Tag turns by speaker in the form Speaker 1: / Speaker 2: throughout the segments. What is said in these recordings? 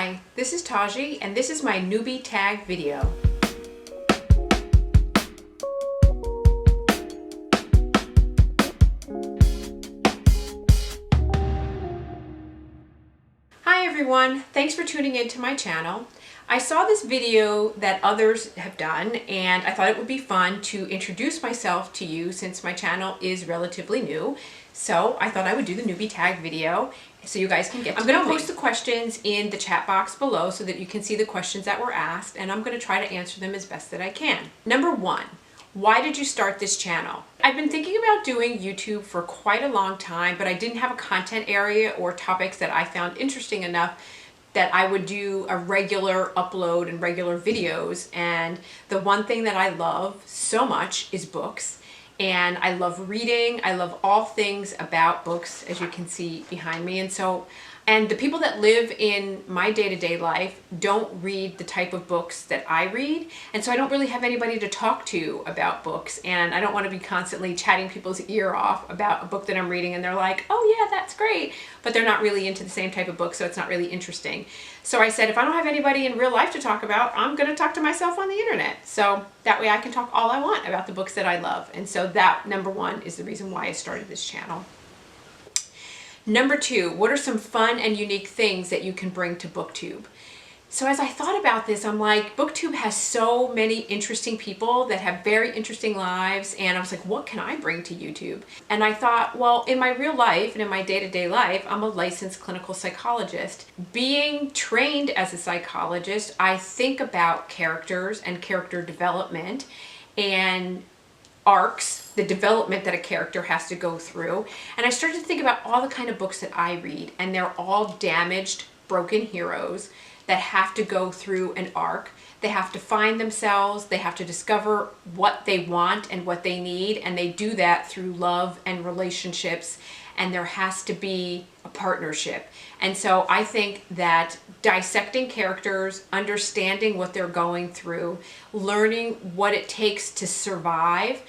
Speaker 1: Hi, this is Taji, and this is my newbie tag video. Hi everyone, thanks for tuning into my channel. I saw this video that others have done, and I thought it would be fun to introduce myself to you since my channel is relatively new. So I thought I would do the newbie tag video so you guys can get to know me. I'm going to post the questions in the chat box below so that you can see the questions that were asked, and I'm going to try to answer them as best that I can. Number one, why did you start this channel? I've been thinking about doing YouTube for quite a long time, but I didn't have a content area or topics that I found interesting enough that I would do a regular upload and regular videos. And the one thing that I love so much is books. And I love reading. I love all things about books, as you can see behind me. And the people that live in my day-to-day life don't read the type of books that I read. And so I don't really have anybody to talk to about books. And I don't want to be constantly chatting people's ear off about a book that I'm reading and they're like, oh yeah, that's great. But they're not really into the same type of book, so it's not really interesting. So I said, if I don't have anybody in real life to talk about, I'm going to talk to myself on the internet. So that way I can talk all I want about the books that I love. And so that, number one, is the reason why I started this channel. Number two, what are some fun and unique things that you can bring to Booktube? So as I thought about this, I'm like, Booktube has so many interesting people that have very interesting lives, and I was like, what can I bring to YouTube? And I thought, well, in my real life and in my day-to-day life, I'm a licensed clinical psychologist. Being trained as a psychologist, I think about characters and character development and arcs, the development that a character has to go through. And I started to think about all the kind of books that I read, and they're all damaged, broken heroes that have to go through an arc. They have to find themselves, they have to discover what they want and what they need, and they do that through love and relationships, and there has to be a partnership. And so I think that dissecting characters, understanding what they're going through, learning what it takes to survive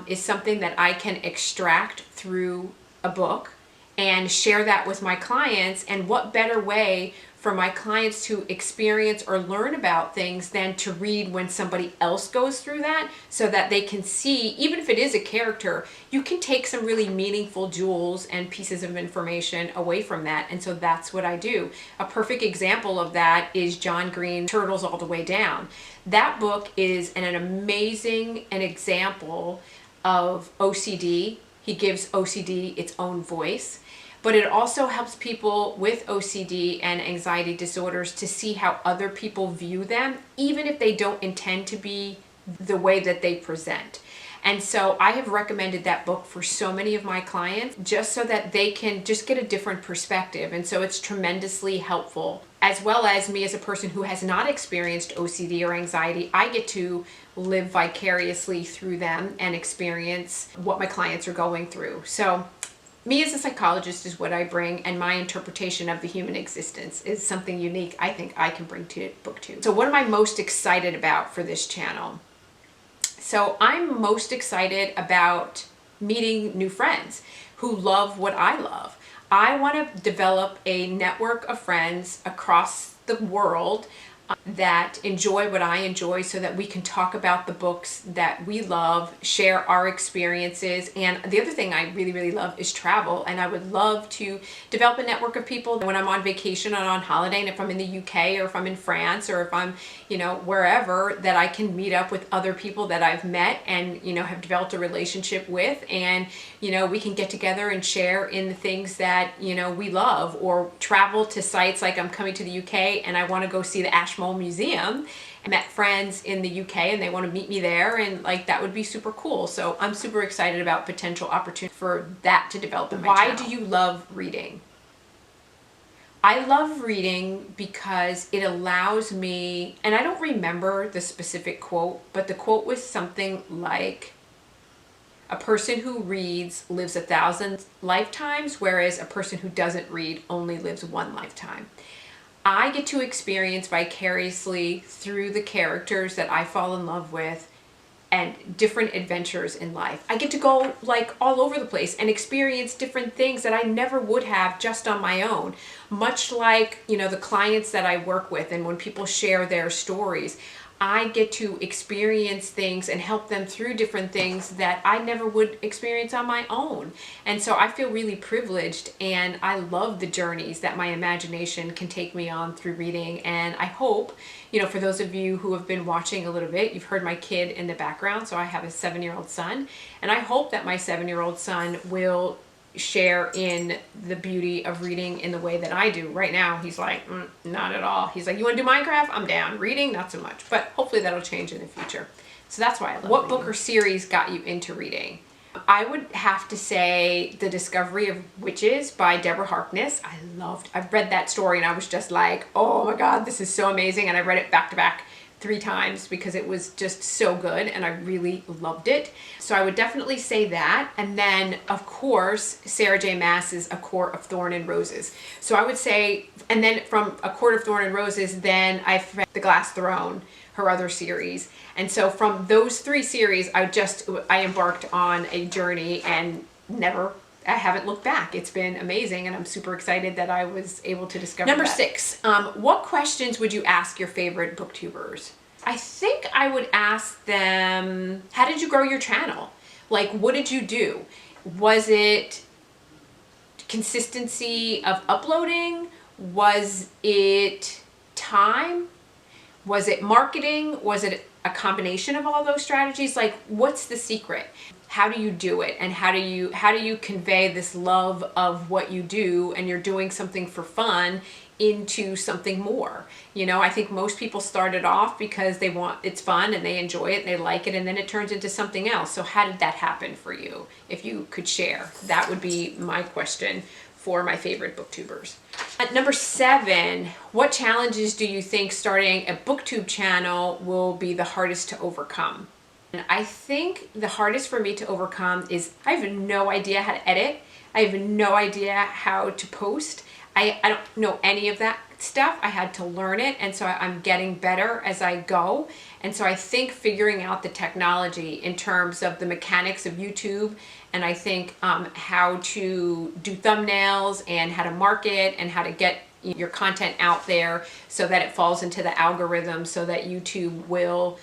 Speaker 1: is something that I can extract through a book and share that with my clients. And what better way for my clients to experience or learn about things than to read when somebody else goes through that, so that they can see, even if it is a character, you can take some really meaningful jewels and pieces of information away from that. And so that's what I do. A perfect example of that is John Green's Turtles All the Way Down. That book is an amazing example of OCD. He gives OCD its own voice. But it also helps people with OCD and anxiety disorders to see how other people view them, even if they don't intend to be the way that they present. And so I have recommended that book for so many of my clients, just so that they can just get a different perspective. And so it's tremendously helpful. As well as me as a person who has not experienced OCD or anxiety, I get to live vicariously through them and experience what my clients are going through. So me as a psychologist is what I bring, and my interpretation of the human existence is something unique I think I can bring to Booktube. So what am I most excited about for this channel? So I'm most excited about meeting new friends who love what I love. I want to develop a network of friends across the world that enjoy what I enjoy, so that we can talk about the books that we love, share our experiences. And the other thing I really, really love is travel. And I would love to develop a network of people when I'm on vacation or on holiday, and if I'm in the UK or if I'm in France or if I'm, wherever, that I can meet up with other people that I've met and, have developed a relationship with. And, we can get together and share in the things that, we love, or travel to sites like I'm coming to the UK and I want to go see the Ashmole Museum. I met friends in the UK and they want to meet me there, and that would be super cool. So I'm super excited about potential opportunity for that to develop in my channel. Why do you love reading? I love reading because it allows me, and I don't remember the specific quote, but the quote was something like, a person who reads lives 1,000 lifetimes, whereas a person who doesn't read only lives one lifetime. I get to experience vicariously through the characters that I fall in love with and different adventures in life. I get to go like all over the place and experience different things that I never would have just on my own. Much like, you know, the clients that I work with, and when people share their stories, I get to experience things and help them through different things that I never would experience on my own. And so I feel really privileged, and I love the journeys that my imagination can take me on through reading. And I hope, you know, for those of you who have been watching a little bit, you've heard my kid in the background. So I have a 7-year-old son, and I hope that my 7-year-old son will share in the beauty of reading in the way that I do. Right now, he's like, not at all. He's like, you want to do Minecraft? I'm down. Reading, not so much. But hopefully that'll change in the future. So that's why I love What book or series got you into reading? I would have to say The Discovery of Witches by Deborah Harkness. I've read that story and I was just like, oh my God, this is so amazing. And I read it back to back 3 times because it was just so good and I really loved it. So I would definitely say that. And then of course, Sarah J. Maas's A Court of Thorn and Roses. So I would say, and then from A Court of Thorn and Roses, then I read The Glass Throne, her other series. And so from those 3 series, I embarked on a journey and I haven't looked back. It's been amazing, and I'm super excited that I was able to discover Number that. 6, what questions would you ask your favorite booktubers? I think I would ask them, how did you grow your channel? Like, what did you do? Was it consistency of uploading? Was it time? Was it marketing? Was it a combination of all those strategies? Like, what's the secret? How do you do it? And how do you convey this love of what you do, and you're doing something for fun, into something more? You know, I think most people started off because it's fun and they enjoy it and they like it, and then it turns into something else. So how did that happen for you? If you could share, that would be my question for my favorite booktubers. At number 7, what challenges do you think starting a booktube channel will be the hardest to overcome? And I think the hardest for me to overcome is I have no idea how to edit. I have no idea how to post. I don't know any of that stuff. I had to learn it, and so I'm getting better as I go. And so I think figuring out the technology in terms of the mechanics of YouTube, and I think how to do thumbnails and how to market and how to get your content out there so that it falls into the algorithm so that YouTube will,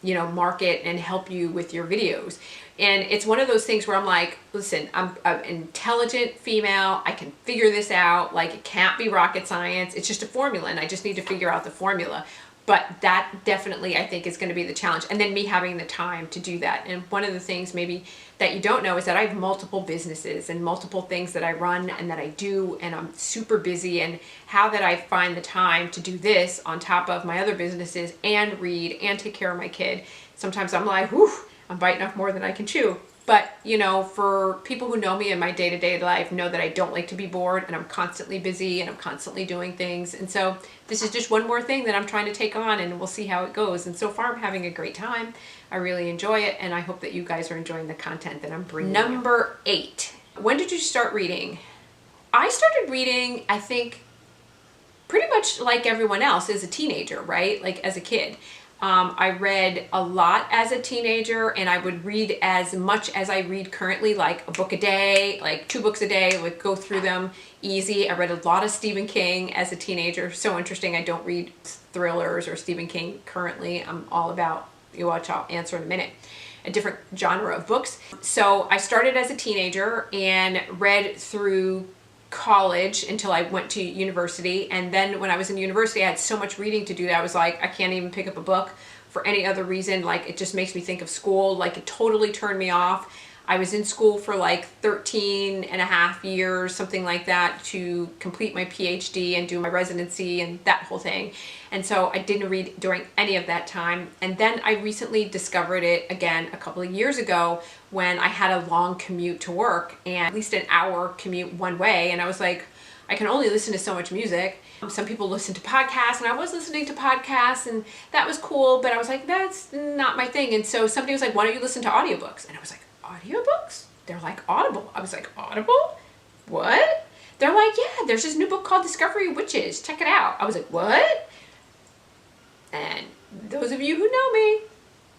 Speaker 1: you know, market and help you with your videos. And it's one of those things where I'm like, listen, I'm an intelligent female. I can figure this out. Like, it can't be rocket science. It's just a formula, and I just need to figure out the formula. But that definitely, I think, is going to be the challenge. And then me having the time to do that. And one of the things maybe that you don't know is that I have multiple businesses and multiple things that I run and that I do, and I'm super busy. And how that I find the time to do this on top of my other businesses and read and take care of my kid. Sometimes I'm like, whew, I'm biting off more than I can chew. But, you know, for people who know me in my day-to-day life know that I don't like to be bored, and I'm constantly busy and I'm constantly doing things. And so this is just one more thing that I'm trying to take on, and we'll see how it goes. And so far I'm having a great time. I really enjoy it, and I hope that you guys are enjoying the content that I'm bringing. Number 8, when did you start reading? I started reading, I think, pretty much like everyone else as a teenager, right? Like as a kid. I read a lot as a teenager, and I would read as much as I read currently, like a book a day, like 2 books a day, would go through them easy. I read a lot of Stephen King as a teenager. So interesting. I don't read thrillers or Stephen King currently. I'm all about, you watch, I'll answer in a minute, a different genre of books. So I started as a teenager and read through college until I went to university. And then when I was in university, I had so much reading to do that I was like, I can't even pick up a book for any other reason. Like, it just makes me think of school. Like, it totally turned me off. I was in school for like 13 and a half years, something like that, to complete my PhD and do my residency and that whole thing. And so I didn't read during any of that time. And then I recently discovered it again a couple of years ago when I had a long commute to work, and at least an hour commute one way. And I was like, I can only listen to so much music. Some people listen to podcasts, and I was listening to podcasts, and that was cool, but I was like, that's not my thing. And so somebody was like, why don't you listen to audiobooks? And I was like, audiobooks? They're like Audible. I was like, Audible? What? They're like, yeah, there's this new book called Discovery of Witches. Check it out. I was like, what? And those of you who know me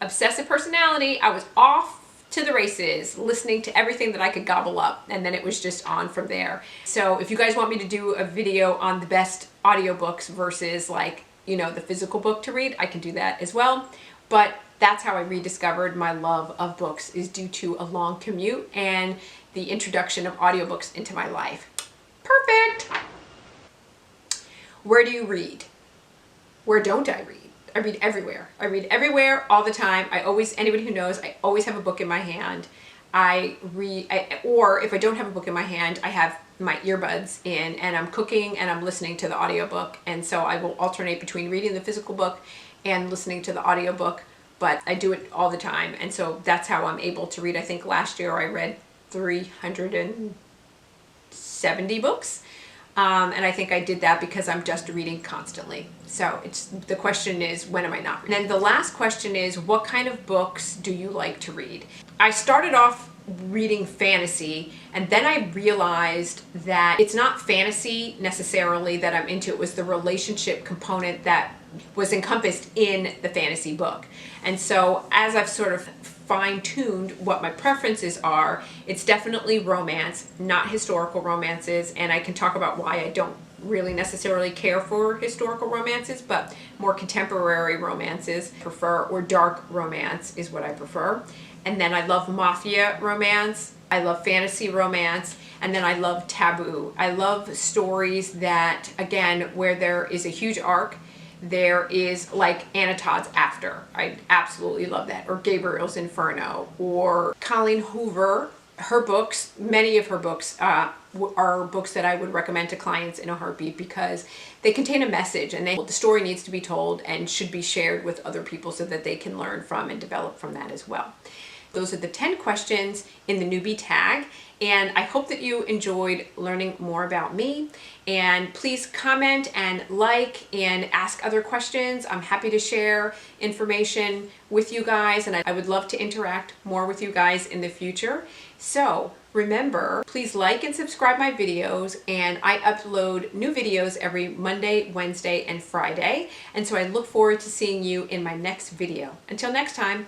Speaker 1: obsessive personality, I was off to the races, listening to everything that I could gobble up, and then it was just on from there. So if you guys want me to do a video on the best audiobooks versus like, you know, the physical book to read, I can do that as well. But that's how I rediscovered my love of books, is due to a long commute and the introduction of audiobooks into my life. Perfect! Where do you read? Where don't I read? I read everywhere. I read everywhere all the time. Anybody who knows, I always have a book in my hand. Or if I don't have a book in my hand, I have my earbuds in and I'm cooking and I'm listening to the audiobook. And so I will alternate between reading the physical book and listening to the audiobook, but I do it all the time. And so that's how I'm able to read. I think last year I read 370 books. And I think I did that because I'm just reading constantly. So the question is, when am I not reading? And then the last question is, what kind of books do you like to read? I started off reading fantasy, and then I realized that it's not fantasy necessarily that I'm into. It was the relationship component that was encompassed in the fantasy book. And so as I've sort of fine-tuned what my preferences are, it's definitely romance, not historical romances, and I can talk about why I don't really necessarily care for historical romances, but more contemporary romances prefer, or dark romance is what I prefer. And then I love mafia romance, I love fantasy romance, and then I love taboo. I love stories that, again, where there is a huge arc. There is like Anna Todd's After. I absolutely love that. Or Gabriel's Inferno. Or Colleen Hoover. Her books, many of her books are books that I would recommend to clients in a heartbeat because they contain a message, and the story needs to be told and should be shared with other people so that they can learn from and develop from that as well. Those are the 10 questions in the newbie tag, and I hope that you enjoyed learning more about me. And please comment and like and ask other questions. I'm happy to share information with you guys, and I would love to interact more with you guys in the future. So remember, please like and subscribe my videos, and I upload new videos every Monday, Wednesday, and Friday. And so I look forward to seeing you in my next video. Until next time,